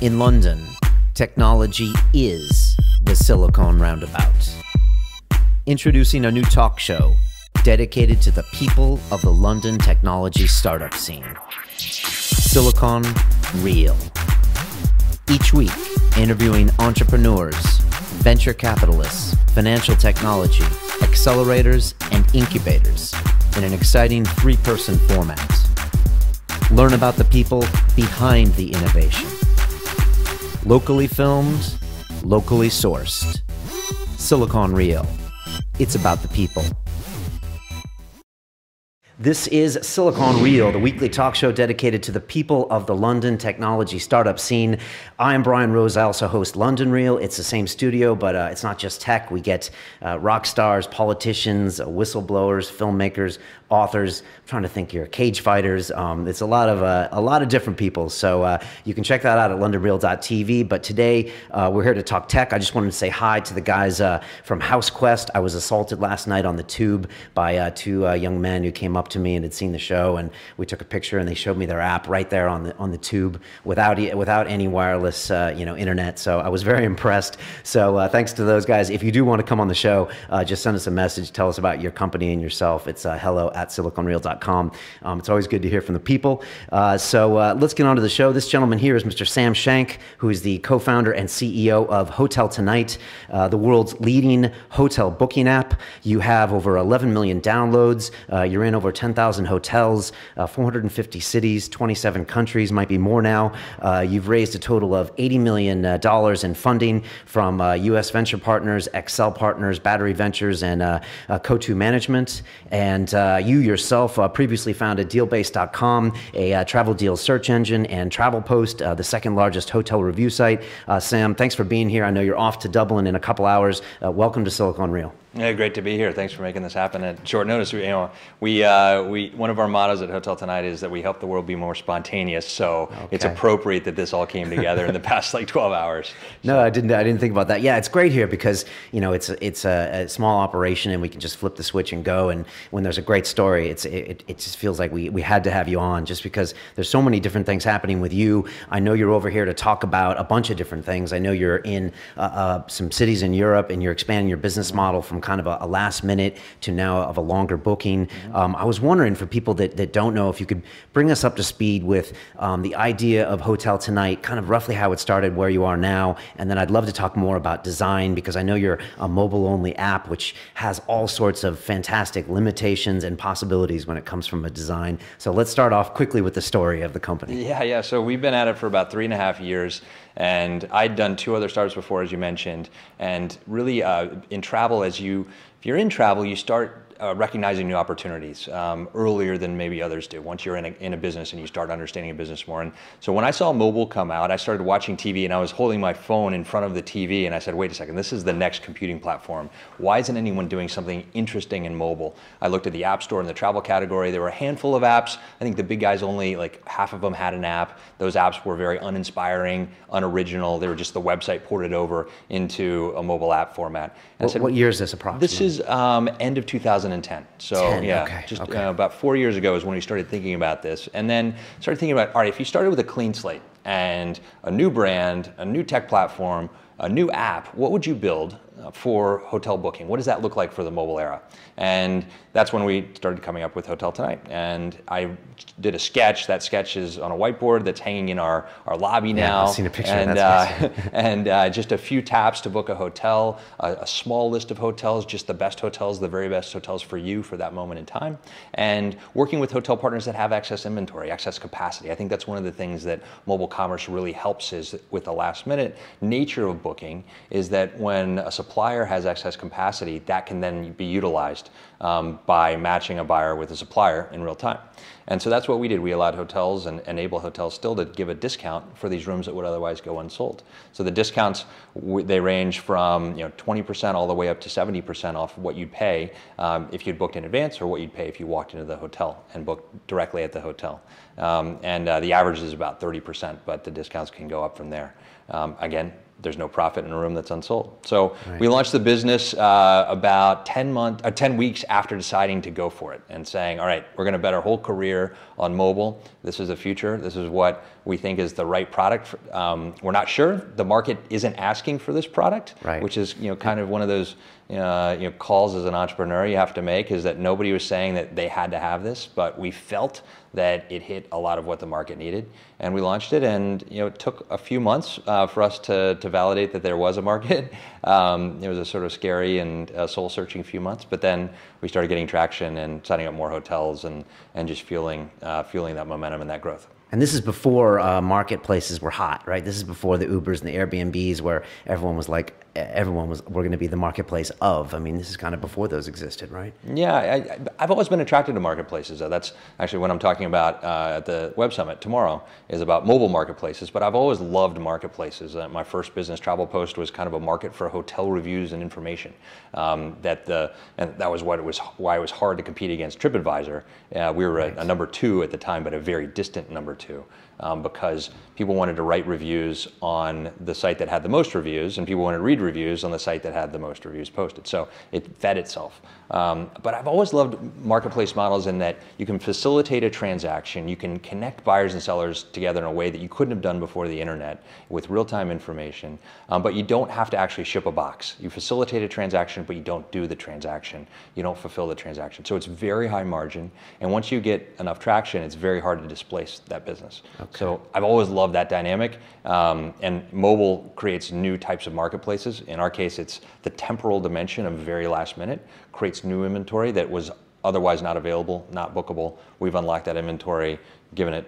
In London, technology is the Silicon Roundabout. Introducing a new talk show dedicated to the people of the London technology startup scene. Silicon Real. Each week, interviewing entrepreneurs, venture capitalists, financial technology, accelerators, and incubators in an exciting three-person format. Learn about the people behind the innovation. Locally filmed, locally sourced. Silicon Real. It's about the people. This is Silicon Real, the weekly talk show dedicated to the people of the London technology startup scene. I'm Brian Rose. I also host London Real. It's the same studio, but it's not just tech. We get rock stars, politicians, whistleblowers, filmmakers, authors. I'm trying to think here, cage fighters. It's a lot of different people. So you can check that out at londonreal.tv. But today we're here to talk tech. I just wanted to say hi to the guys from HouseQuest. I was assaulted last night on the tube by two young men who came up to me and had seen the show, and we took a picture and they showed me their app right there on the tube without any wireless internet. So I was very impressed. So thanks to those guys. If you do want to come on the show, just send us a message. Tell us about your company and yourself. It's hello@siliconreal.com. It's always good to hear from the people. So let's get on to the show. This gentleman here is Mr. Sam Shank, who is the co-founder and CEO of HotelTonight, the world's leading hotel booking app. You have over 11 million downloads. You're in over 10,000 hotels, 450 cities, 27 countries, might be more now. You've raised a total of $80 million in funding from US venture partners, Accel Partners, Battery Ventures, and coatue Management. And you yourself previously founded Dealbase.com, a travel deal search engine, and TravelPost, the second largest hotel review site. Sam, thanks for being here. I know you're off to Dublin in a couple hours. Welcome to Silicon Real. Yeah, great to be here. Thanks for making this happen at short notice. One of our mottos at HotelTonight is that we help the world be more spontaneous. So It's appropriate that this all came together in the past 12 hours. No, I didn't think about that. Yeah, it's great here because it's a small operation and we can just flip the switch and go. And when there's a great story, it just feels like we had to have you on just because there's so many different things happening with you. I know you're over here to talk about a bunch of different things. I know you're in some cities in Europe and you're expanding your business model from kind of a last minute to now of a longer booking. I was wondering for people that don't know if you could bring us up to speed with the idea of HotelTonight, kind of roughly how it started, where you are now, and then I'd love to talk more about design because I know you're a mobile-only app which has all sorts of fantastic limitations and possibilities when it comes from a design. So let's start off quickly with the story of the company. Yeah. So we've been at it for about 3.5 years. And I'd done 2 other startups before, as you mentioned. And really, in travel, if you're in travel, you start recognizing new opportunities earlier than maybe others do once you're in a business and you start understanding a business more. And so when I saw mobile come out, I started watching TV and I was holding my phone in front of the TV and I said, wait a second, this is the next computing platform. Why isn't anyone doing something interesting in mobile? I looked at the App Store in the travel category. There were a handful of apps. I think the big guys only, half of them had an app. Those apps were very uninspiring, unoriginal. They were just the website ported over into a mobile app format. And what year is this approximately? This is end of 2010. So about 4 years ago is when we started thinking about this, and then started thinking about, all right, if you started with a clean slate and a new brand, a new tech platform, a new app, what would you build for hotel booking? What does that look like for the mobile era? And that's when we started coming up with HotelTonight. And I did a sketch. That sketch is on a whiteboard that's hanging in our lobby now. I've seen a picture of that. And just a few taps to book a hotel, a small list of hotels, just the best hotels, the very best hotels for you for that moment in time. And working with hotel partners that have excess inventory, excess capacity. I think that's one of the things that mobile commerce really helps is with the last minute nature of booking is that when a supplier has excess capacity, that can then be utilized by matching a buyer with a supplier in real time. And so that's what we did. We allowed hotels and enable hotels still to give a discount for these rooms that would otherwise go unsold. So the discounts, they range from 20% all the way up to 70% off what you'd pay if you'd booked in advance or what you'd pay if you walked into the hotel and booked directly at the hotel. The average is about 30%, but the discounts can go up from there. Again, there's no profit in a room that's unsold. So we launched the business about 10 weeks after deciding to go for it and saying, all right, we're going to bet our whole career on mobile. This is the future. This is what we think is the right product. We're not sure. The market isn't asking for this product, which is kind of one of those calls as an entrepreneur you have to make, is that nobody was saying that they had to have this, but we felt that it hit a lot of what the market needed, and we launched it. And it took a few months for us to validate that there was a market. It was a sort of scary and soul-searching few months, but then we started getting traction and setting up more hotels and just feeling that momentum and that growth. And this is before marketplaces were hot, right? This is before the Ubers and the Airbnbs, where everyone was like, we're going to be the marketplace of. I mean, this is kind of before those existed, right? Yeah, I've always been attracted to marketplaces. That's actually what I'm talking about at the Web Summit tomorrow, is about mobile marketplaces. But I've always loved marketplaces. My first business, Travel Post, was kind of a market for hotel reviews and information. And that was why it was hard to compete against TripAdvisor. We were a number 2 at the time, but a very distant number 2. Because people wanted to write reviews on the site that had the most reviews, and people wanted to read reviews on the site that had the most reviews posted. So it fed itself. But I've always loved marketplace models in that you can facilitate a transaction, you can connect buyers and sellers together in a way that you couldn't have done before the internet with real-time information, but you don't have to actually ship a box. You facilitate a transaction, but you don't do the transaction. You don't fulfill the transaction. So it's very high margin, and once you get enough traction, it's very hard to displace that business. So I've always loved that dynamic, and mobile creates new types of marketplaces. In our case, it's the temporal dimension of very last minute, creates new inventory that was otherwise not available, not bookable. We've unlocked that inventory, given it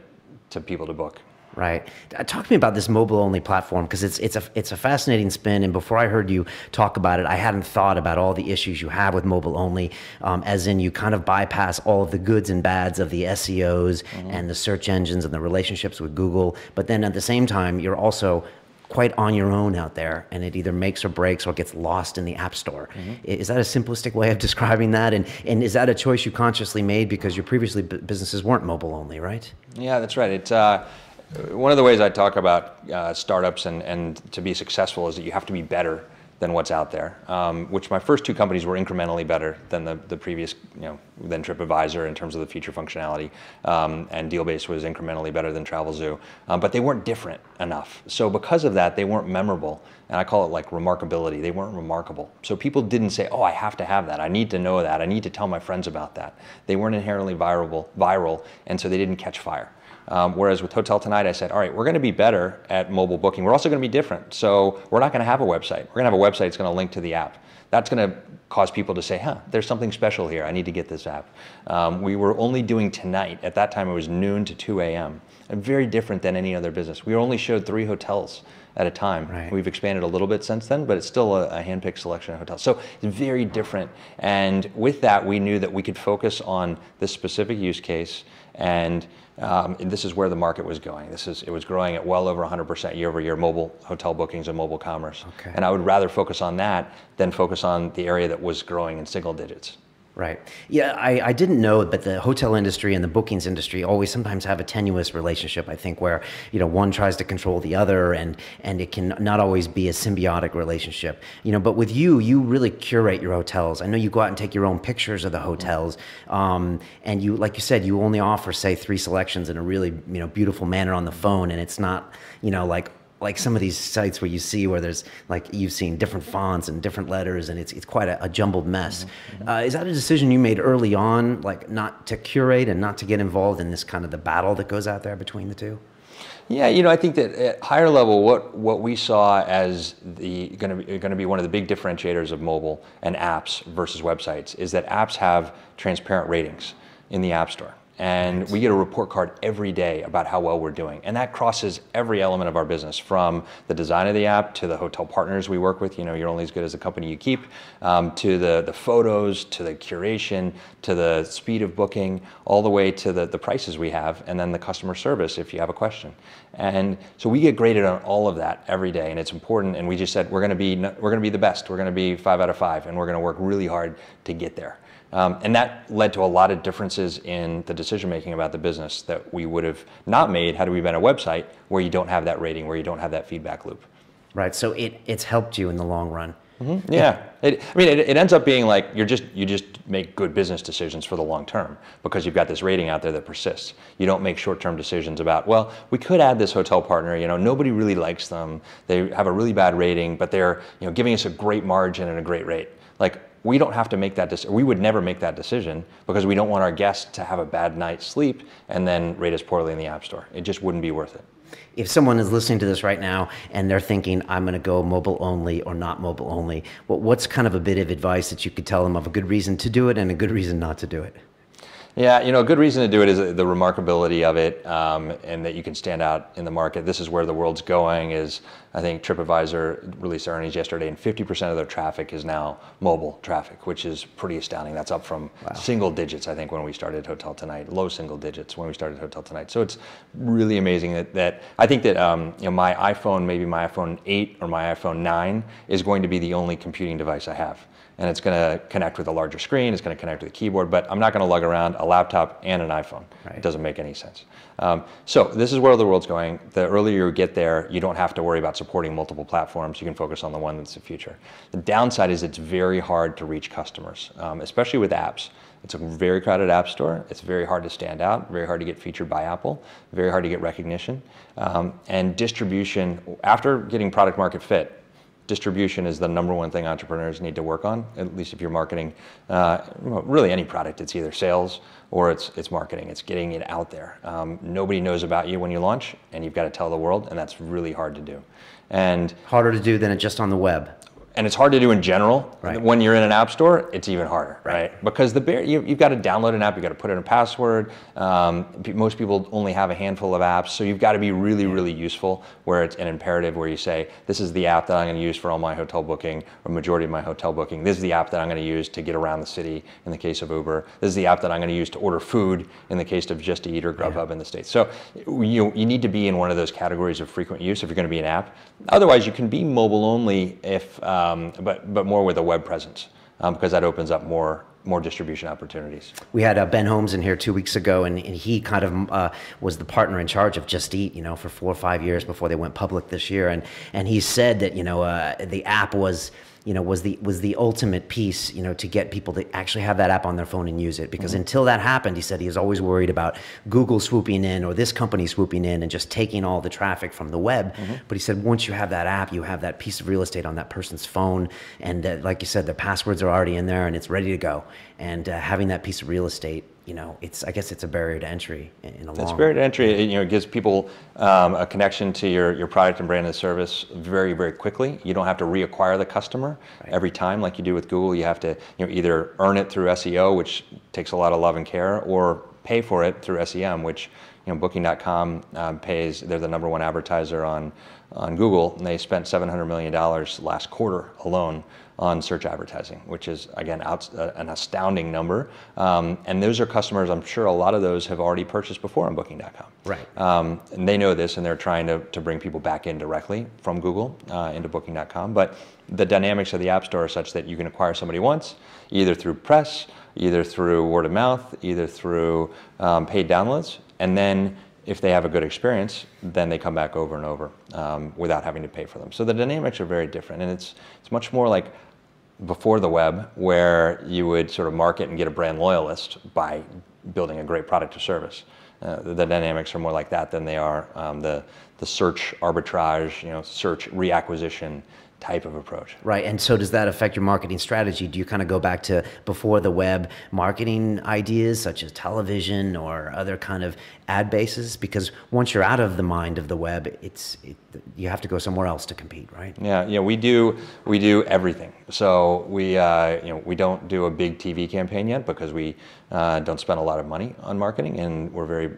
to people to book. Right. Talk to me about this mobile-only platform, because it's a fascinating spin. And before I heard you talk about it, I hadn't thought about all the issues you have with mobile-only, as in you kind of bypass all of the goods and bads of the SEOs and the search engines and the relationships with Google. But then at the same time, you're also quite on your own out there, and it either makes or breaks or gets lost in the App Store. Is that a simplistic way of describing that? And is that a choice you consciously made because your previously businesses weren't mobile-only, right? Yeah, that's right. It's one of the ways I talk about startups and to be successful is that you have to be better than what's out there, which my first 2 companies were incrementally better than the previous, than TripAdvisor in terms of the feature functionality, and Dealbase was incrementally better than Travelzoo, but they weren't different enough. So because of that, they weren't memorable, and I call it like remarkability. They weren't remarkable. So people didn't say, oh, I have to have that. I need to know that. I need to tell my friends about that. They weren't inherently viral, and so they didn't catch fire. Whereas with HotelTonight, I said, all right, we're going to be better at mobile booking. We're also going to be different. So we're not going to have a website. We're going to have a website that's going to link to the app. That's going to cause people to say, there's something special here. I need to get this app. We were only doing Tonight. At that time, it was noon to 2 a.m. And very different than any other business. We only showed 3 hotels at a time. Right. We've expanded a little bit since then, but it's still a hand-picked selection of hotels. So it's very different. And with that, we knew that we could focus on this specific use case, and this is where the market was going. It was growing at well over 100% year over year, mobile hotel bookings and mobile commerce. Okay. And I would rather focus on that than focus on the area that was growing in single digits. Right. Yeah, I didn't know, but the hotel industry and the bookings industry always sometimes have a tenuous relationship, I think, where one tries to control the other, and it can not always be a symbiotic relationship. But with you really curate your hotels. I know you go out and take your own pictures of the hotels, and you, like you said, you only offer, say, 3 selections in a really beautiful manner on the phone, and it's not like some of these sites where you see where there's, like, you've seen different fonts and different letters, and it's quite a jumbled mess. Is that a decision you made early on, like not to curate and not to get involved in this kind of the battle that goes out there between the two? Yeah, I think that at higher level, what we saw as going to be one of the big differentiators of mobile and apps versus websites is that apps have transparent ratings in the App Store. And we get a report card every day about how well we're doing. And that crosses every element of our business, from the design of the app to the hotel partners we work with. You're only as good as the company you keep, to the photos, to the curation, to the speed of booking, all the way to the prices we have, and then the customer service if you have a question. And so we get graded on all of that every day, and it's important. And we just said we're going to be the best. We're going to be 5 out of 5, and we're going to work really hard to get there. And that led to a lot of differences in the decision-making about the business that we would have not made had we been a website where you don't have that rating, where you don't have that feedback loop. Right. So it's helped you in the long run. Yeah, it ends up being like you just make good business decisions for the long term because you've got this rating out there that persists. You don't make short-term decisions about, well, we could add this hotel partner. Nobody really likes them. They have a really bad rating, but they're giving us a great margin and a great rate. Like, we don't have to make that decision. We would never make that decision because we don't want our guests to have a bad night's sleep and then rate us poorly in the App Store. It just wouldn't be worth it. If someone is listening to this right now and they're thinking, I'm going to go mobile only or not mobile only, what's kind of a bit of advice that you could tell them of a good reason to do it and a good reason not to do it? Yeah, a good reason to do it is the remarkability of it, and that you can stand out in the market. This is where the world's going. I think TripAdvisor released earnings yesterday, and 50% of their traffic is now mobile traffic, which is pretty astounding. That's up from single digits, I think, when we started HotelTonight, low single digits when we started HotelTonight. So it's really amazing that I think that my iPhone, maybe my iPhone 8 or my iPhone 9, is going to be the only computing device I have. And it's going to connect with a larger screen, it's going to connect with a keyboard, but I'm not going to lug around a laptop and an iPhone. Right. It doesn't make any sense. So this is where the world's going. The earlier you get there, you don't have to worry about supporting multiple platforms. You can focus on the one that's the future. The downside is it's very hard to reach customers, especially with apps. It's a very crowded app store. It's very hard to stand out, very hard to get featured by Apple, very hard to get recognition. And distribution, after getting product market fit, distribution is the number one thing entrepreneurs need to work on, at least if you're marketing really any product. It's either sales or it's marketing. It's getting it out there. Nobody knows about you when you launch, and you've got to tell the world, and that's really hard to do. And harder to do than it just on the web. And it's hard to do in general. Right. When you're in an app store, it's even harder, right? Because you've got to download an app, you've got to put in a password. Most people only have a handful of apps, so you've got to be really, really useful, where it's an imperative where you say, this is the app that I'm going to use for all my hotel booking, or majority of my hotel booking. This is the app that I'm going to use to get around the city in the case of Uber. This is the app that I'm going to use to order food in the case of Just Eat or Grubhub in the States. So you need to be in one of those categories of frequent use if you're going to be an app. Otherwise, you can be mobile only if but more with a web presence, because that opens up more distribution opportunities. We had Ben Holmes in here 2 weeks ago, and he kind of was the partner in charge of Just Eat, for 4 or 5 years before they went public this year, and he said that the app was the ultimate piece, to get people to actually have that app on their phone and use it. Because until that happened, he said he was always worried about Google swooping in or this company swooping in and just taking all the traffic from the web. But he said once you have that app, you have that piece of real estate on that person's phone, and like you said, the passwords are already in there and it's ready to go. And having that piece of real estate, I guess it's a barrier to entry in a long. It's a barrier to entry. It gives people a connection to your product and brand and service very, very quickly. You don't have to reacquire the customer every time like you do with Google. You have to either earn it through SEO, which takes a lot of love and care, or pay for it through SEM, which Booking.com pays. They're the #1 advertiser on Google, and they spent $700 million last quarter alone on search advertising, which is, again, an astounding number. And those are customers, I'm sure a lot of those have already purchased before on Booking.com. Right. And they know this, and they're trying to bring people back in directly from Google into Booking.com. But the dynamics of the App Store are such that you can acquire somebody once, either through press, either through word of mouth, either through paid downloads, and then if they have a good experience, then they come back over and over without having to pay for them. So the dynamics are very different, and it's much more like before the web, where you would sort of market and get a brand loyalist by building a great product or service. The dynamics are more like that than they are the search arbitrage, search reacquisition type of approach. Right, and so does that affect your marketing strategy? Do you kind of go back to before the web marketing ideas such as television or other kind of ad bases? Because once you're out of the mind of the web, you have to go somewhere else to compete, right? Yeah, we do everything. So we don't do a big TV campaign yet because we don't spend a lot of money on marketing, and we're very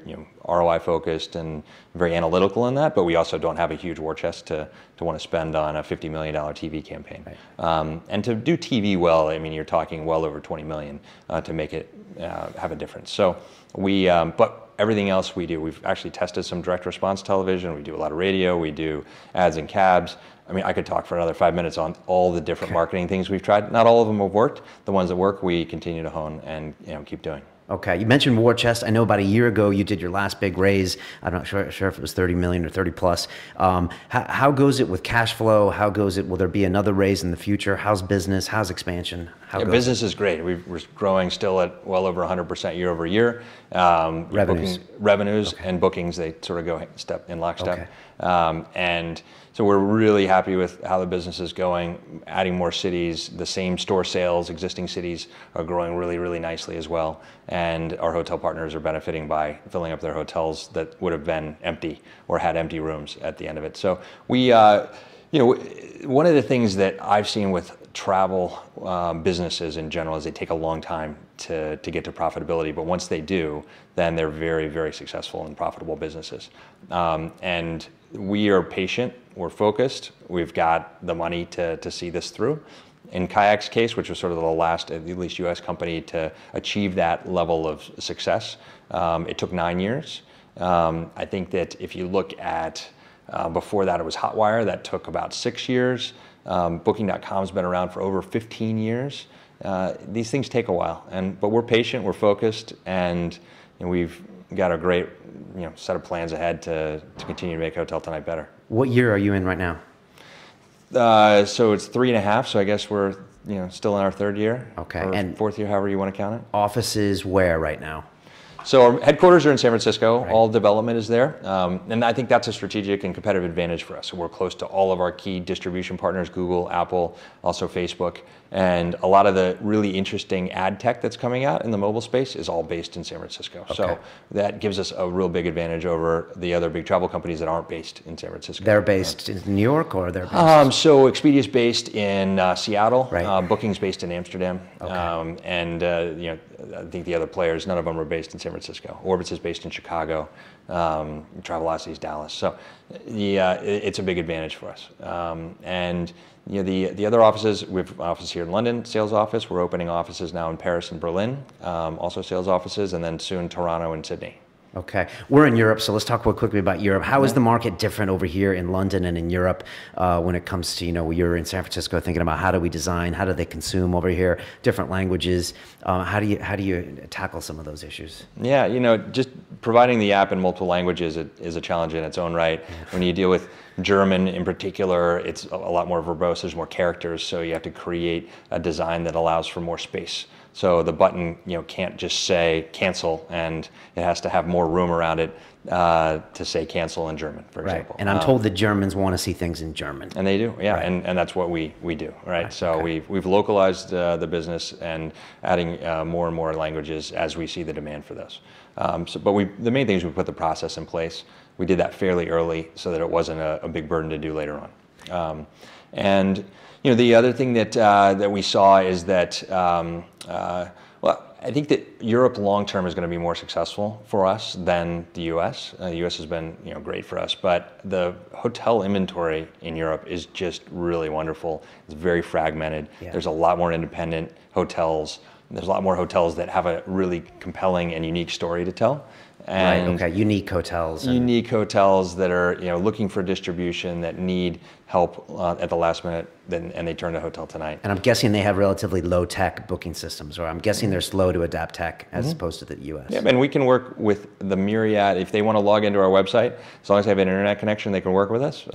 ROI focused and very analytical in that. But we also don't have a huge war chest to want to spend on a $50 million TV campaign. Right. And to do TV well, you're talking well over 20 million to make it have a difference. So but everything else we do, we've actually tested some direct response television. We do a lot of radio. We do ads in cabs. I could talk for another 5 minutes on all the different marketing things we've tried. Not all of them have worked. The ones that work, we continue to hone and keep doing. Okay, you mentioned war chest. I know about a year ago you did your last big raise. I'm not sure if it was 30 million or 30 plus. How goes it with cash flow? How goes it? Will there be another raise in the future? How's business? How's expansion? How goes business is great. We're growing still at well over 100% year over year. Revenues and bookings, they sort of go in lockstep. Okay. And so we're really happy with how the business is going, adding more cities. The same store sales, existing cities are growing really, really nicely as well. And our hotel partners are benefiting by filling up their hotels that would have been empty or had empty rooms at the end of it. So we, one of the things that I've seen with travel businesses in general is they take a long time to get to profitability, but once they do, then they're very, very successful and profitable businesses. And we are patient, we're focused, we've got the money to see this through. In Kayak's case, which was sort of the last, at least US company to achieve that level of success, it took 9 years. I think that if you look at, before that it was Hotwire, that took about 6 years. Booking.com's been around for over 15 years. These things take a while, but we're patient, we're focused, and we've got a great set of plans ahead to continue to make HotelTonight better. What year are you in right now? So it's 3.5, so I guess we're still in our 3rd year. Okay. Or and 4th year, however you want to count it. Offices where right now? So our headquarters are in San Francisco. Right. All development is there. And I think that's a strategic and competitive advantage for us. So we're close to all of our key distribution partners, Google, Apple, also Facebook. And a lot of the really interesting ad tech that's coming out in the mobile space is all based in San Francisco. Okay. So that gives us a real big advantage over the other big travel companies that aren't based in San Francisco. They're based in New York, or they're based? So Expedia's based in Seattle. Right. Booking's based in Amsterdam. Okay. I think the other players, none of them are based in San Francisco. Orbitz is based in Chicago. Travelocity is Dallas. So it's a big advantage for us. And the other offices, we have an office here in London, sales office. We're opening offices now in Paris and Berlin, also sales offices, and then soon Toronto and Sydney. Okay. We're in Europe, so let's talk real quickly about Europe. How is the market different over here in London and in Europe when it comes to, you're in San Francisco thinking about how do we design, how do they consume over here, different languages. How do you tackle some of those issues? Yeah, just providing the app in multiple languages is a challenge in its own right. When you deal with German in particular, it's a lot more verbose, there's more characters, so you have to create a design that allows for more space. So the button, can't just say cancel, and it has to have more room around it to say cancel in German, for example. And I'm told the Germans want to see things in German. And they do, yeah, Right. and that's what we do, right? So we've localized the business and adding more and more languages as we see the demand for those. But the main thing is we put the process in place. We did that fairly early so that it wasn't a big burden to do later on. The other thing that we saw is that, I think that Europe long-term is going to be more successful for us than the U.S. The U.S. has been great for us, but the hotel inventory in Europe is just really wonderful. It's very fragmented. Yeah. There's a lot more independent hotels. There's a lot more hotels that have a really compelling and unique story to tell. And unique hotels. Unique hotels that are looking for distribution, that need help at the last minute, and they turn to HotelTonight. And I'm guessing they have relatively low-tech booking systems, or I'm guessing they're slow to adapt tech as opposed to the U.S. Yeah, and we can work with the myriad. If they want to log into our website, as long as they have an internet connection, they can work with us.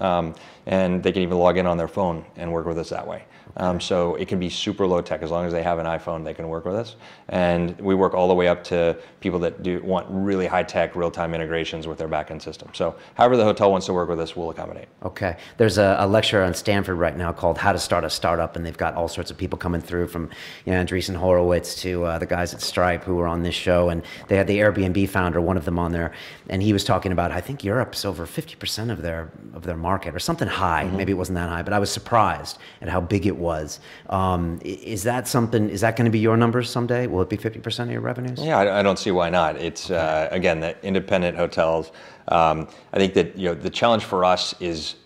And they can even log in on their phone and work with us that way. So it can be super low tech. As long as they have an iPhone, they can work with us. And we work all the way up to people that want really high tech, real-time integrations with their back-end system. So however the hotel wants to work with us, we'll accommodate. Okay. There's a lecture on Stanford right now called How to Start a Startup, and they've got all sorts of people coming through from Andreessen Horowitz to the guys at Stripe who were on this show, and they had the Airbnb founder, one of them on there, and he was talking about, I think Europe's over 50% of their market, or something high. Maybe it wasn't that high, but I was surprised at how big it was. Is that going to be your numbers someday? Will it be 50% of your revenues? Yeah, I don't see why not. It's again, the independent hotels. I think that the challenge for us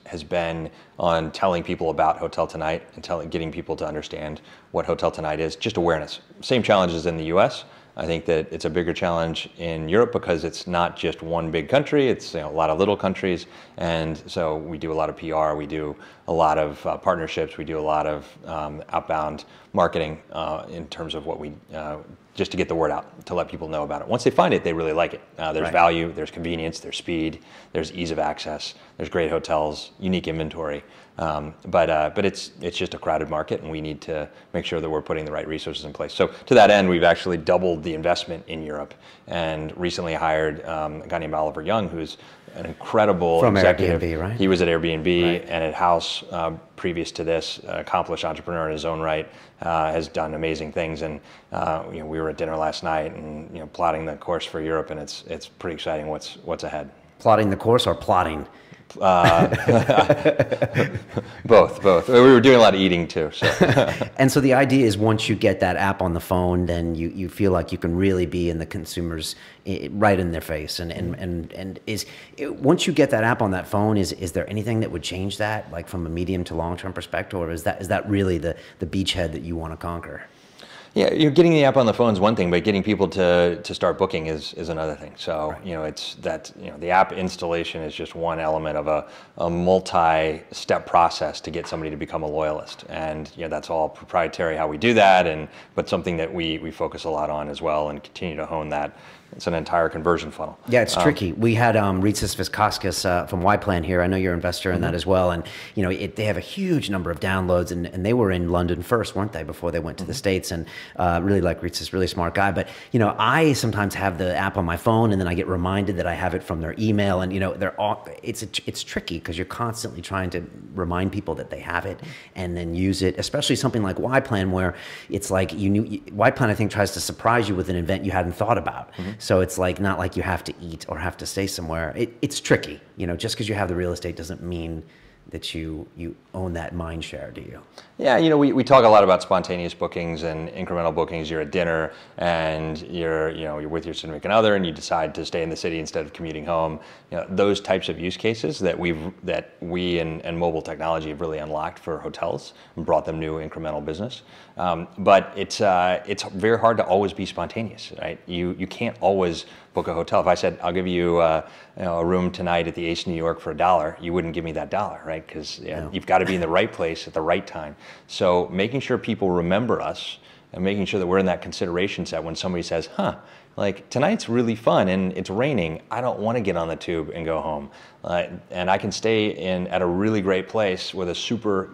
has been on telling people about HotelTonight and getting people to understand what HotelTonight is. Just awareness. Same challenges in the U.S. I think that it's a bigger challenge in Europe because it's not just one big country, it's a lot of little countries, and so we do a lot of PR, we do a lot of partnerships, we do a lot of outbound marketing in terms of what we just to get the word out, to let people know about it. Once they find it, they really like it. There's value, there's convenience, there's speed, there's ease of access, there's great hotels, unique inventory. But it's just a crowded market, and we need to make sure that we're putting the right resources in place. So to that end, we've actually doubled the investment in Europe, and recently hired a guy named Oliver Young, who's an incredible executive. Airbnb, right? He was at Airbnb and at House previous to this, accomplished entrepreneur in his own right, has done amazing things. And we were at dinner last night, and plotting the course for Europe, and it's pretty exciting what's ahead. Plotting the course or plotting? Both. We were doing a lot of eating too. So. And so the idea is, once you get that app on the phone, then you feel like you can really be in the consumers, right in their face. And once you get that app on that phone, is there anything that would change that, like from a medium to long term perspective, or is that really the beachhead that you want to conquer? Yeah, getting the app on the phone is one thing, but getting people to start booking is another thing. So it's that the app installation is just one element of a multi-step process to get somebody to become a loyalist, and that's all proprietary how we do that, but something that we focus a lot on as well, and continue to hone that. It's an entire conversion funnel. Yeah, it's tricky. We had Ritzis Viskauskas from Y-Plan here. I know you're an investor in that as well. And they have a huge number of downloads, and they were in London first, weren't they, before they went to the States? And really like Ritzis, really smart guy. But I sometimes have the app on my phone, and then I get reminded that I have it from their email. And it's tricky, because you're constantly trying to remind people that they have it and then use it. Especially something like Y-Plan, where it's like Y-Plan, I think, tries to surprise you with an event you hadn't thought about. So it's like, not like you have to eat or have to stay somewhere. It's tricky. Just because you have the real estate doesn't mean that you own that mind share, do you? Yeah, we talk a lot about spontaneous bookings and incremental bookings. You're at dinner, and you're with your significant other, and you decide to stay in the city instead of commuting home. Those types of use cases that we and mobile technology have really unlocked for hotels and brought them new incremental business. But it's very hard to always be spontaneous, right? You can't always book a hotel. If I said, I'll give you a room tonight at the Ace New York for $1, you wouldn't give me that $1, right? Because you've got to be in the right place at the right time. So making sure people remember us, and making sure that we're in that consideration set when somebody says, like, tonight's really fun and it's raining, I don't want to get on the tube and go home. And I can stay at a really great place with a super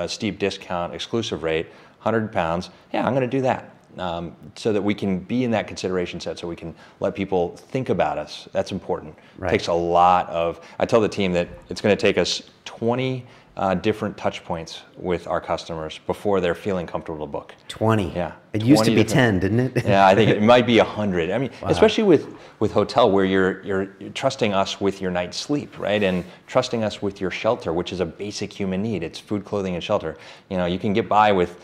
steep discount, exclusive rate, £100, yeah, I'm going to do that. So that we can be in that consideration set, so we can let people think about us. That's important. Right. It takes a lot of, I tell the team that it's going to take us 20 different touch points with our customers before they're feeling comfortable to book. 20? Yeah. It used to be 10, didn't it? Yeah, I think it might be 100. I mean, wow. Especially with hotel, where you're trusting us with your night's sleep, right? And trusting us with your shelter, which is a basic human need. It's food, clothing, and shelter. You can get by with,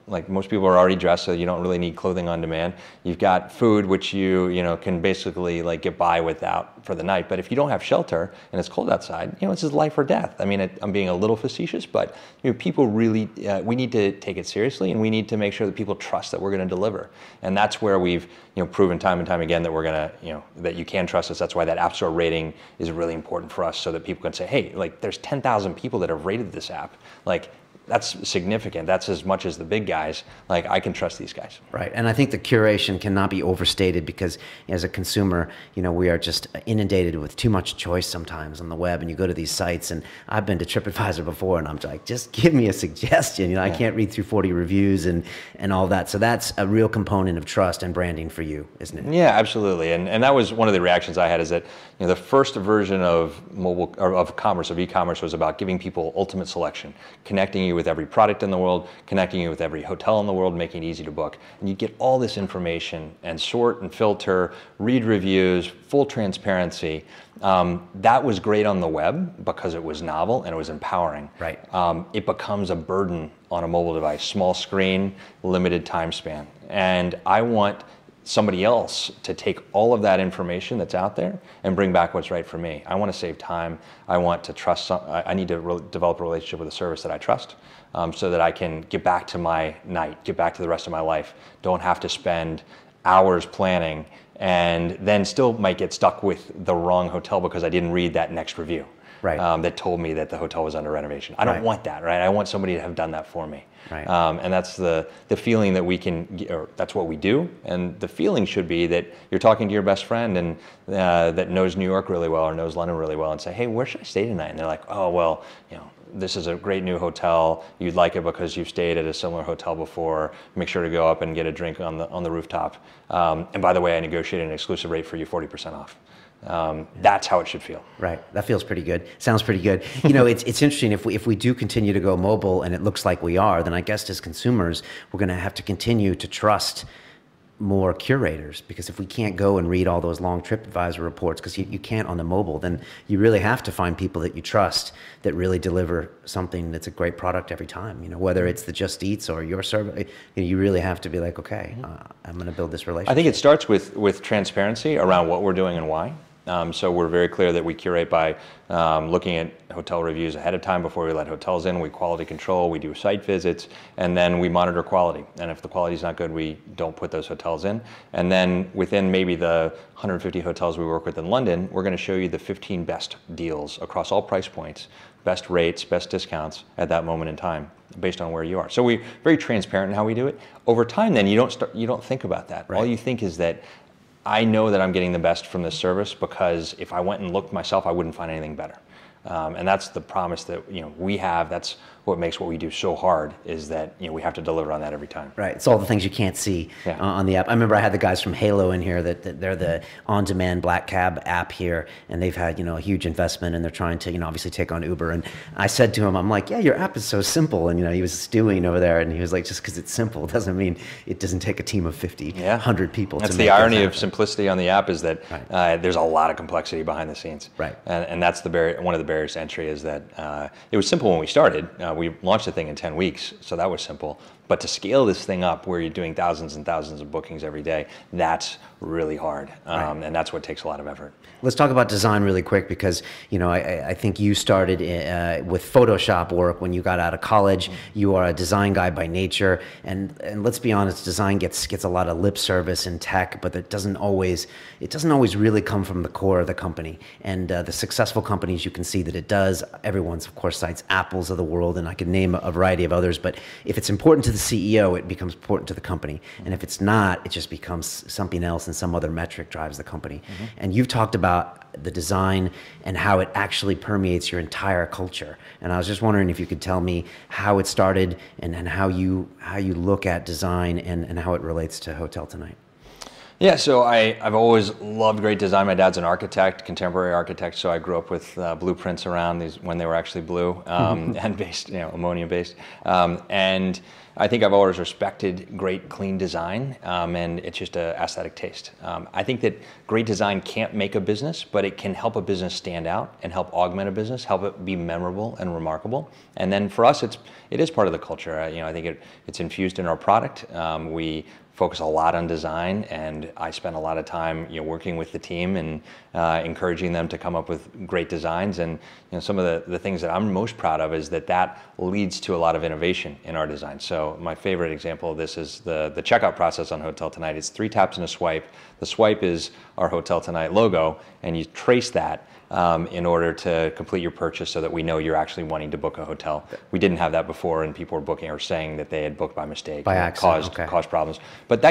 like, most people are already dressed, so you don't really need clothing on demand. You've got food, which you can basically like get by without for the night. But if you don't have shelter and it's cold outside, it's just life or death. I mean, I'm being a little facetious, but people really, we need to take it seriously, and we need to make sure that people trust that we're going to deliver. And that's where we've proven time and time again that we're going to, that you can trust us. That's why that App Store rating is really important for us, so that people can say, hey, like, there's 10,000 people that have rated this app. Like, that's significant. That's as much as the big guys. Like, I can trust these guys. Right. And I think the curation cannot be overstated, because as a consumer, we are just inundated with too much choice sometimes on the web. And you go to these sites, and I've been to TripAdvisor before, and I'm like, just give me a suggestion. I can't read through 40 reviews and all that. So that's a real component of trust and branding for you, isn't it? Yeah, absolutely. And that was one of the reactions I had, is that the first version of mobile, or of commerce, of e-commerce, was about giving people ultimate selection, connecting you with every product in the world, connecting you with every hotel in the world, making it easy to book. And you get all this information and sort and filter, read reviews, full transparency. That was great on the web because it was novel and it was empowering. Right. It becomes a burden on a mobile device, small screen, limited time span. And I want somebody else to take all of that information that's out there and bring back what's right for me. I want to save time. I want to trust. I need to develop a relationship with a service that I trust, so that I can get back to my night, get back to the rest of my life. Don't have to spend hours planning, and then still might get stuck with the wrong hotel because I didn't read that next review. Right. that told me that the hotel was under renovation. I don't want that, right? I want somebody to have done that for me. Right. And that's the feeling that we can, or that's what we do. And the feeling should be that you're talking to your best friend and that knows New York really well or knows London really well, and say, hey, where should I stay tonight? And they're like, oh, well, this is a great new hotel. You'd like it because you've stayed at a similar hotel before. Make sure to go up and get a drink on the rooftop. And by the way, I negotiated an exclusive rate for you, 40% off. That's how it should feel. Right. That feels pretty good. Sounds pretty good. It's interesting. If we do continue to go mobile, and it looks like we are, then I guess as consumers, we're going to have to continue to trust more curators, because if we can't go and read all those long TripAdvisor reports, because you can't on the mobile, then you really have to find people that you trust that really deliver something that's a great product every time. Whether it's the Just Eats or your service, you really have to be like, okay, I'm going to build this relationship. I think it starts with transparency around what we're doing and why. So we're very clear that we curate by looking at hotel reviews ahead of time before we let hotels in. We quality control, we do site visits, and then we monitor quality. And if the quality is not good, we don't put those hotels in. And then within maybe the 150 hotels we work with in London, we're going to show you the 15 best deals across all price points, best rates, best discounts at that moment in time, based on where you are. So we're very transparent in how we do it. Over time, then you don't think about that. Right. All you think is that I know that I'm getting the best from this service, because if I went and looked myself, I wouldn't find anything better. And that's the promise that we have. That's what makes what we do so hard, is that we have to deliver on that every time. Right. It's all the things you can't see on the app. I remember I had the guys from Halo in here that they're the on-demand black cab app here, and they've had a huge investment, and they're trying to obviously take on Uber. And I said to him, I'm like, yeah, your app is so simple. And he was stewing over there, and he was like, just because it's simple doesn't mean it doesn't take a team of 50, 100 people. That's the irony of simplicity on the app, is that there's a lot of complexity behind the scenes. Right. And that's one of the barriers to entry, is that it was simple when we started. We launched the thing in 10 weeks, so that was simple. But to scale this thing up where you're doing thousands and thousands of bookings every day, that's really hard. And that's what takes a lot of effort. Let's talk about design really quick, because I think you started with Photoshop work when you got out of college. You are a design guy by nature, and let's be honest, design gets a lot of lip service in tech, but it doesn't always really come from the core of the company. And the successful companies, you can see that it does. Everyone's of course cites Apples of the world, and I could name a variety of others. But if it's important to the CEO, it becomes important to the company, and if it's not, it just becomes something else, and some other metric drives the company. And you've talked about the design and how it actually permeates your entire culture. And I was just wondering if you could tell me how it started, and how you look at design and how it relates to HotelTonight. Yeah, so I've always loved great design. My dad's an architect, contemporary architect, so I grew up with blueprints around these when they were actually blue and based, ammonia based. And I think I've always respected great, clean design, and it's just an aesthetic taste. I think that great design can't make a business, but it can help a business stand out and help augment a business, help it be memorable and remarkable. And then for us, it is part of the culture. I think it's infused in our product. We focus a lot on design, and I spend a lot of time working with the team and encouraging them to come up with great designs. And some of the things that I'm most proud of is that leads to a lot of innovation in our design. So my favorite example of this is the checkout process on HotelTonight. It's 3 taps and a swipe. The swipe is our HotelTonight logo, and you trace that in order to complete your purchase, so that we know you're actually wanting to book a hotel. We didn't have that before, and people were booking or saying that they had booked by mistake. By accident. Caused problems. But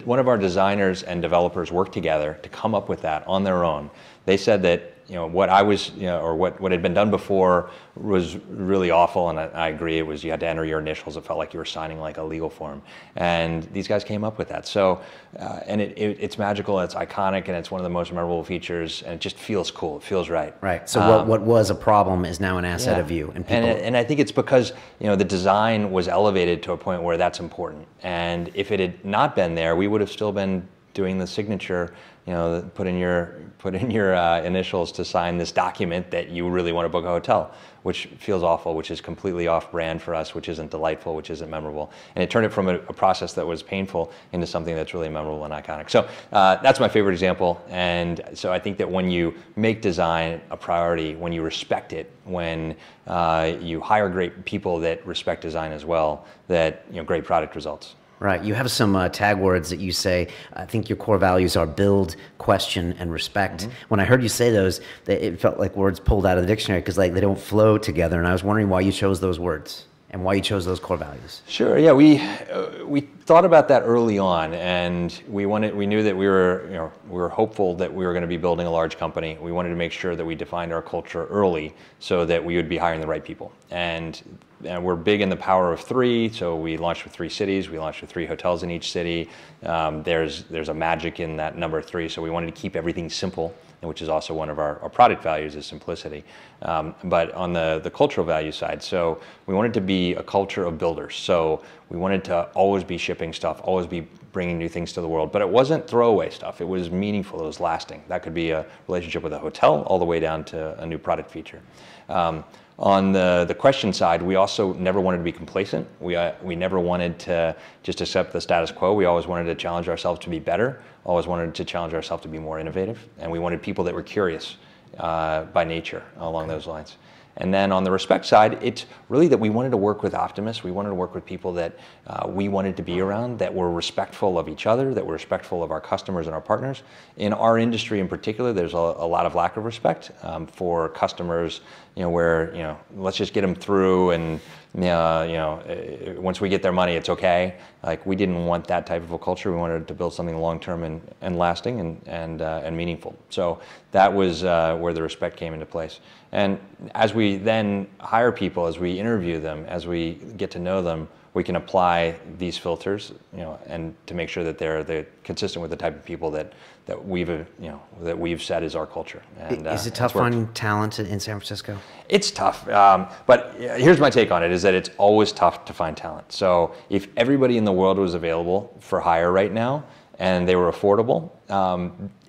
one of our designers and developers worked together to come up with that on their own. They said that what I was, or what had been done before was really awful, and I agree. It was, you had to enter your initials. It felt like you were signing like a legal form, and these guys came up with that. So, and it's magical, it's iconic, and it's one of the most memorable features, and it just feels cool. It feels right. Right. So what was a problem is now an asset of you, and people. And I think it's because the design was elevated to a point where that's important. And if it had not been there, we would have still been doing the signature, put in your initials to sign this document that you really want to book a hotel, which feels awful, which is completely off-brand for us, which isn't delightful, which isn't memorable. And it turned it from a process that was painful into something that's really memorable and iconic. So that's my favorite example. And so I think that when you make design a priority, when you respect it, when you hire great people that respect design as well, that great product results. Right. You have some tag words that you say. I think your core values are build, question, and respect. When I heard you say those, it felt like words pulled out of the dictionary because like they don't flow together. And I was wondering why you chose those words and why you chose those core values. Sure. Yeah, we thought about that early on, and we knew that we were hopeful that we were going to be building a large company. We wanted to make sure that we defined our culture early so that we would be hiring the right people. And we're big in the power of three, so we launched with 3 cities. We launched with 3 hotels in each city. There's a magic in that number 3, so we wanted to keep everything simple, which is also one of our product values is simplicity. But on the cultural value side, so we wanted to be a culture of builders. So we wanted to always be shipping stuff, always be bringing new things to the world. But it wasn't throwaway stuff. It was meaningful. It was lasting. That could be a relationship with a hotel all the way down to a new product feature. On the question side, we also never wanted to be complacent. We never wanted to just accept the status quo. We always wanted to challenge ourselves to be better, always wanted to challenge ourselves to be more innovative, and we wanted people that were curious by nature along those lines. And then on the respect side, it's really that we wanted to work with optimists. We wanted to work with people that we wanted to be around, that were respectful of each other, that were respectful of our customers and our partners. In our industry in particular, there's a lot of lack of respect for customers, where, let's just get them through and, once we get their money, it's okay. Like, we didn't want that type of a culture. We wanted to build something long-term and lasting and meaningful. So that was where the respect came into place. And as we then hire people, as we interview them, as we get to know them, we can apply these filters, and to make sure that they're consistent with the type of people that we've set as our culture. And, is it tough finding talent in San Francisco? It's tough, but here's my take on it: is that it's always tough to find talent. So if everybody in the world was available for hire right now, and they were affordable,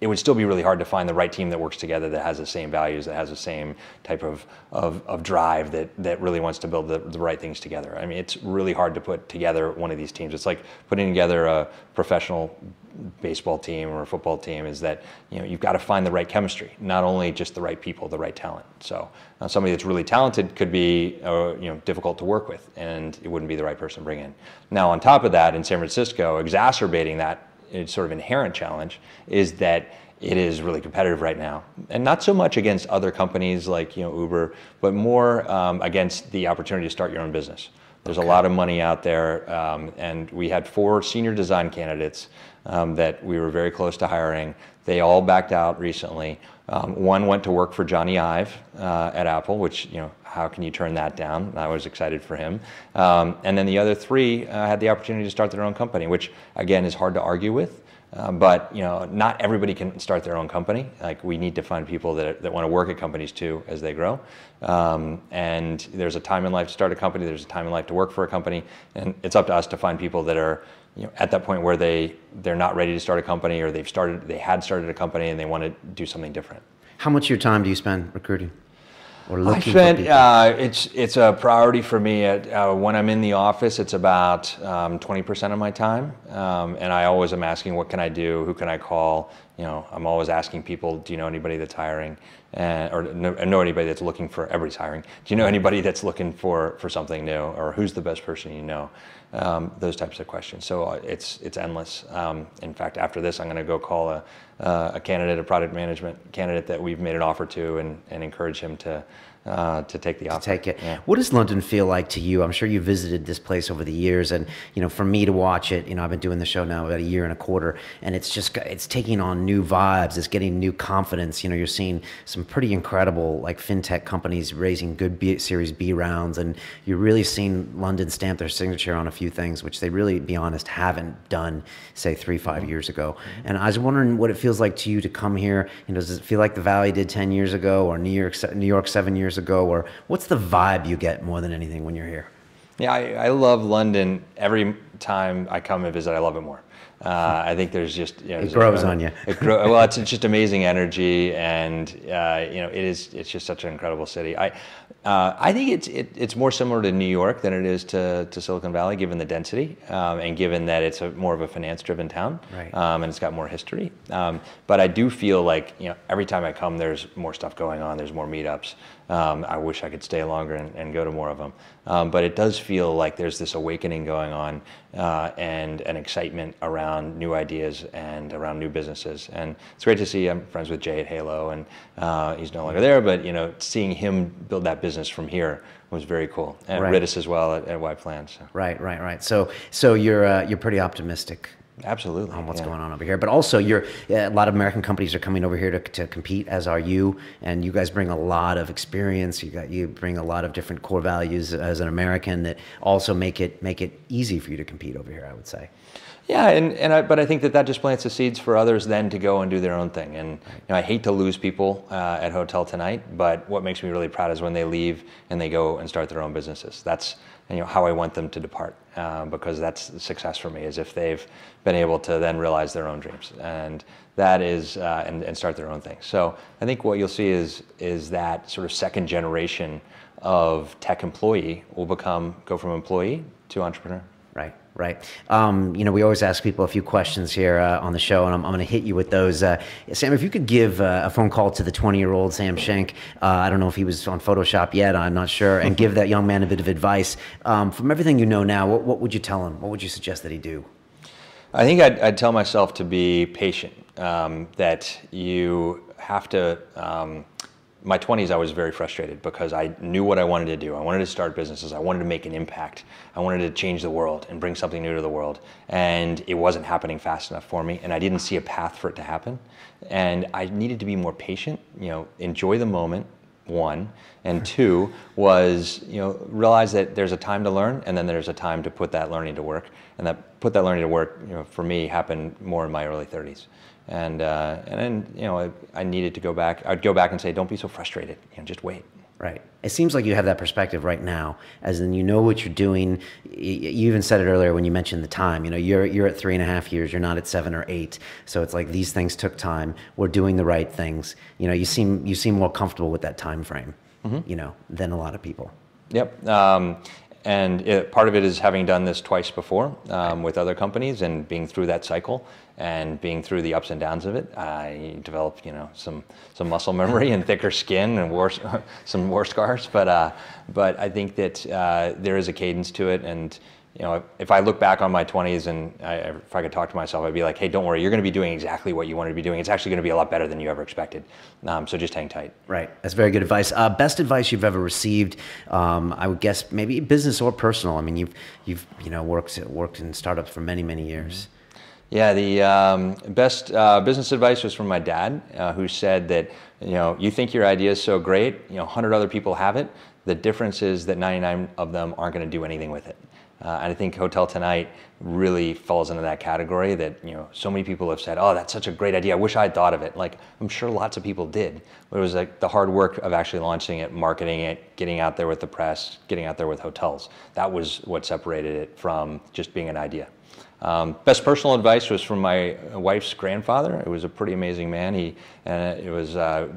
it would still be really hard to find the right team that works together, that has the same values, that has the same type of drive, that really wants to build the right things together. I mean, it's really hard to put together one of these teams. It's like putting together a professional baseball team or a football team, is that you've got to find the right chemistry, not only just the right people, the right talent. So somebody that's really talented could be difficult to work with, and it wouldn't be the right person to bring in. Now, on top of that, in San Francisco, exacerbating that sort of inherent challenge is that it is really competitive right now, and not so much against other companies like Uber, but more against the opportunity to start your own business. There's a lot of money out there, and we had 4 senior design candidates that we were very close to hiring. They all backed out recently. One went to work for Johnny Ive at Apple, which, how can you turn that down? I was excited for him. And then the other 3 had the opportunity to start their own company, which again is hard to argue with. But not everybody can start their own company. Like, we need to find people that want to work at companies too as they grow. And there's a time in life to start a company. There's a time in life to work for a company, and it's up to us to find people that are at that point where they're not ready to start a company, or they had started a company and they want to do something different. How much of your time do you spend recruiting? I spend, it's a priority for me. When I'm in the office, it's about 20% of my time. And I always am asking, what can I do? Who can I call? I'm always asking people, do you know anybody that's hiring? Or know anybody that's looking for, everybody's hiring. Do you know anybody that's looking for something new? Or who's the best person you know? Those types of questions. So it's endless. In fact, after this, I'm going to go call a candidate, a product management candidate that we've made an offer to, and encourage him to take the offer. To take it. Yeah. What does London feel like to you? I'm sure you visited this place over the years, and for me to watch it, I've been doing the show now about 1.25 years, and it's taking on new vibes. It's getting new confidence. You're seeing some pretty incredible fintech companies raising good Series B rounds, and you're really seeing London stamp their signature on a few things, which they really, to be honest, haven't done, say 3-5 years ago. And I was wondering what it feels like to you to come here. Does it feel like the Valley did 10 years ago, or New York 7 years ago, or what's the vibe you get more than anything when you're here? Yeah, I love London. Every time I come and visit, I love it more. I think there's just it grows on you. Well, it's just amazing energy, and it's just such an incredible city. I think it's more similar to New York than it is to Silicon Valley, given the density and given that it's more of a finance-driven town, right. And it's got more history. But I do feel like every time I come, there's more stuff going on. There's more meetups. I wish I could stay longer and go to more of them. But it does feel like there's this awakening going on and an excitement around new ideas and around new businesses. And it's great to see. I'm friends with Jay at Halo, and he's no longer there. But seeing him build that business from here was very cool. And right. Riddis as well at White Plans. So. Right. So you're pretty optimistic. Absolutely. On what's going on over here. But also, a lot of American companies are coming over here to compete, as are you. And you guys bring a lot of experience. You bring a lot of different core values as an American that also make it easy for you to compete over here, I would say. Yeah, but I think that just plants the seeds for others then to go and do their own thing. And I hate to lose people at HotelTonight, but what makes me really proud is when they leave and they go and start their own businesses. That's how I want them to depart, because that's success for me, is if they've been able to then realize their own dreams, and that is and start their own thing. So I think what you'll see is that sort of second generation of tech employee will go from employee to entrepreneur. Right. We always ask people a few questions here on the show, and I'm going to hit you with those. Sam, if you could give a phone call to the 20-year-old Sam Shank, I don't know if he was on Photoshop yet, I'm not sure, and give that young man a bit of advice. From everything you know now, what would you tell him? What would you suggest that he do? I think I'd tell myself to be patient, that you have to... My 20s, I was very frustrated because I knew what I wanted to do. I wanted to start businesses. I wanted to make an impact. I wanted to change the world and bring something new to the world. And it wasn't happening fast enough for me. And I didn't see a path for it to happen. And I needed to be more patient, enjoy the moment, one. And two was, realize that there's a time to learn, and then there's a time to put that learning to work. And put that learning to work, for me, happened more in my early 30s. And then, I needed to go back. I'd go back and say, don't be so frustrated. Just wait. Right. It seems like you have that perspective right now, as in what you're doing. You even said it earlier when you mentioned the time. You're at 3.5 years. You're not at 7 or 8. So it's like these things took time. We're doing the right things. You seem more comfortable with that time frame, than a lot of people. Yep. Part of it is having done this twice before with other companies and being through that cycle and being through the ups and downs of it. I developed, some muscle memory and thicker skin and some war scars. But I think that there is a cadence to it. And if I look back on my 20s and if I could talk to myself, I'd be like, hey, don't worry, you're going to be doing exactly what you wanted to be doing. It's actually going to be a lot better than you ever expected. So just hang tight. Right. That's very good advice. Best advice you've ever received, I would guess maybe business or personal. I mean, you've worked in startups for many, many years. Yeah, the best business advice was from my dad, who said that, you think your idea is so great, 100 other people have it. The difference is that 99 of them aren't going to do anything with it. And I think HotelTonight really falls into that category that, so many people have said, oh, that's such a great idea. I wish I had thought of it. Like, I'm sure lots of people did. But it was like the hard work of actually launching it, marketing it, getting out there with the press, getting out there with hotels. That was what separated it from just being an idea. Best personal advice was from my wife's grandfather. It was a pretty amazing man. He was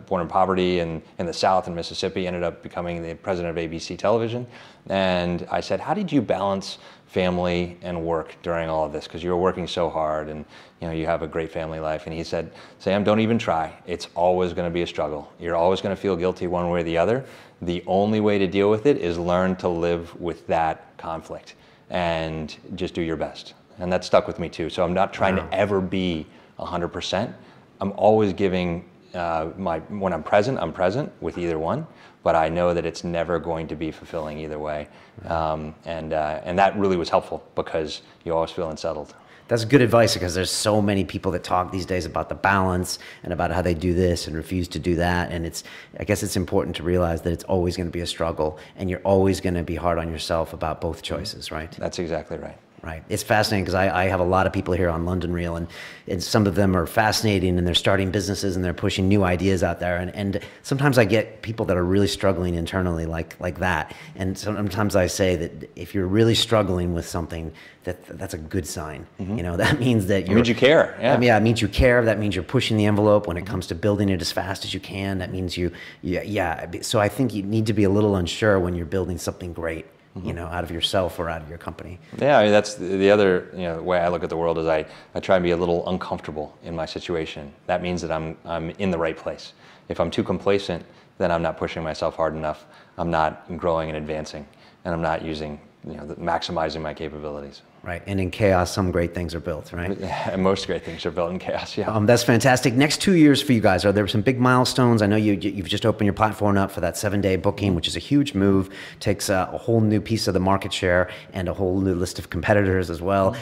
born in poverty in the South in Mississippi, ended up becoming the president of ABC television. And I said, how did you balance family and work during all of this? Because you were working so hard and you have a great family life. And he said, Sam, don't even try. It's always going to be a struggle. You're always going to feel guilty one way or the other. The only way to deal with it is learn to live with that conflict and just do your best. And that stuck with me too. So I'm not trying to ever be 100%. I'm always giving when I'm present with either one, but I know that it's never going to be fulfilling either way. And that really was helpful because you always feel unsettled. That's good advice, because there's so many people that talk these days about the balance and about how they do this and refuse to do that. And I guess it's important to realize that it's always going to be a struggle, and you're always going to be hard on yourself about both choices, right? That's exactly right. Right. It's fascinating because I have a lot of people here on London Real, and some of them are fascinating, and they're starting businesses and they're pushing new ideas out there. And sometimes I get people that are really struggling internally like that. And sometimes I say that if you're really struggling with something, that's a good sign. You know, that means that It means you care. Yeah. Yeah, it means you care. That means you're pushing the envelope when it comes to building it as fast as you can. That means yeah. So I think you need to be a little unsure when you're building something great. You know, out of yourself or out of your company. Yeah, I mean, that's the other way I look at the world is I try and be a little uncomfortable in my situation. That means that I'm in the right place. If I'm too complacent, then I'm not pushing myself hard enough. I'm not growing and advancing, and I'm not using maximizing my capabilities. Right, and in chaos, some great things are built, right? And most great things are built in chaos, yeah. That's fantastic. Next 2 years for you guys, are there some big milestones? I know you've just opened your platform up for that 7-day booking, which is a huge move, takes a whole new piece of the market share and a whole new list of competitors as well.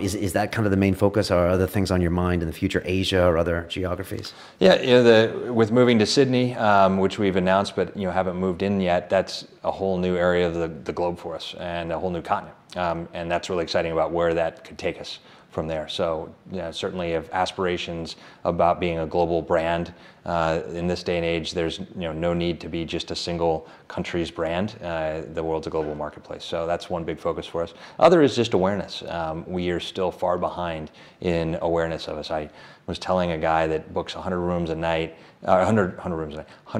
Is that kind of the main focus, or are other things on your mind in the future, Asia or other geographies? Yeah, with moving to Sydney, which we've announced but haven't moved in yet, that's a whole new area of the globe for us and a whole new continent. And that's really exciting about where that could take us from there. So certainly have aspirations about being a global brand. In this day and age, there's no need to be just a single country's brand. The world's a global marketplace. So that's one big focus for us. Other is just awareness. We are still far behind in awareness of us. I was telling a guy that books 100 rooms a night, 100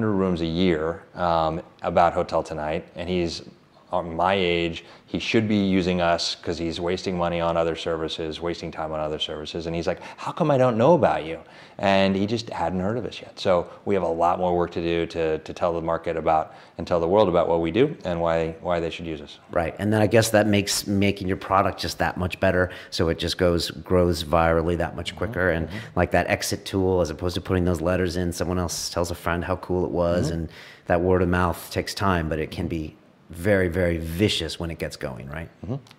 rooms a year about HotelTonight, and he's my age. He should be using us because he's wasting money on other services, wasting time on other services. And he's like, how come I don't know about you? And he just hadn't heard of us yet. So we have a lot more work to do to tell the market about and tell the world about what we do and why they should use us. Right. And then I guess that makes making your product just that much better. So it just grows virally that much quicker. And like that exit tool, as opposed to putting those letters in, someone else tells a friend how cool it was. And that word of mouth takes time, but it can be very, very vicious when it gets going, right?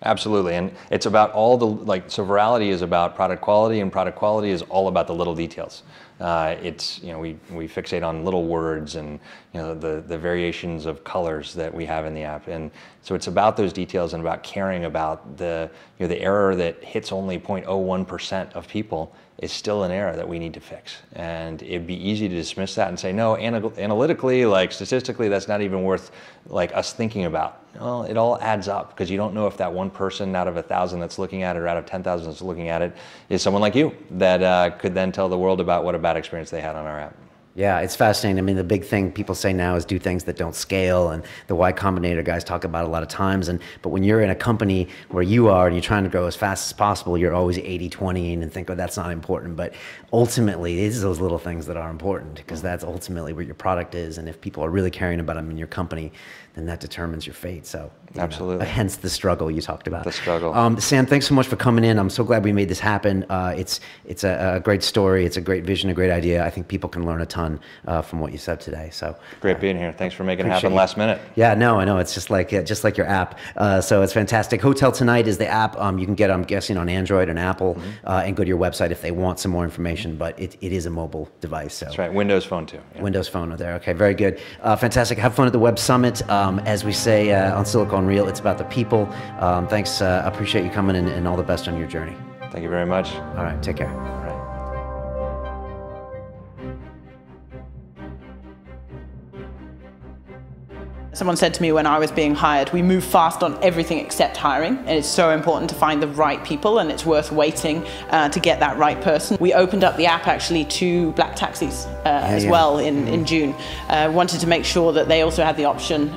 Absolutely, and it's about all the, so virality is about product quality, and product quality is all about the little details. It's, we fixate on little words and, the variations of colors that we have in the app. And so it's about those details and about caring about the error that hits only 0.01% of people is still an error that we need to fix. And it'd be easy to dismiss that and say, no, analytically, statistically, that's not even worth us thinking about. Well, it all adds up because you don't know if that one person out of 1,000 that's looking at it or out of 10,000 that's looking at it is someone like you that could then tell the world about what a bad experience they had on our app. Yeah, it's fascinating. I mean, the big thing people say now is do things that don't scale, and the Y Combinator guys talk about it a lot of times. But when you're in a company where you are and you're trying to grow as fast as possible, you're always 80-20ing and think, oh, that's not important. But ultimately, it is those little things that are important, because that's ultimately where your product is. And if people are really caring about them in your company, then that determines your fate. So absolutely, hence the struggle you talked about. The struggle. Sam, thanks so much for coming in. I'm so glad we made this happen. It's a great story. It's a great vision, a great idea. I think people can learn a ton from what you said today. So great being here. Thanks for making it happen last minute. Yeah, no, I know. It's just like your app. So it's fantastic. HotelTonight is the app. You can get, I'm guessing, on Android and Apple, and go to your website if they want some more information. But it is a mobile device. So. That's right. Windows Phone too. Yeah. Windows Phone are there. Okay, very good. Fantastic. Have fun at the Web Summit. As we say on Silicon Reel, it's about the people. Thanks. I appreciate you coming, and all the best on your journey. Thank you very much. All right. Take care. All right. Someone said to me when I was being hired, we move fast on everything except hiring, and it's so important to find the right people, and it's worth waiting to get that right person. We opened up the app actually to black taxis as well in June. Wanted to make sure that they also had the option.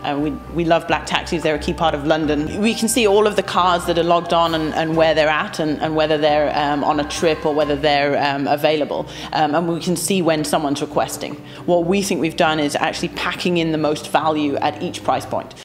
We love black taxis, they're a key part of London. We can see all of the cars that are logged on and where they're at, and whether they're on a trip or whether they're available. And we can see when someone's requesting. What we think we've done is actually packing in the most value at each price point.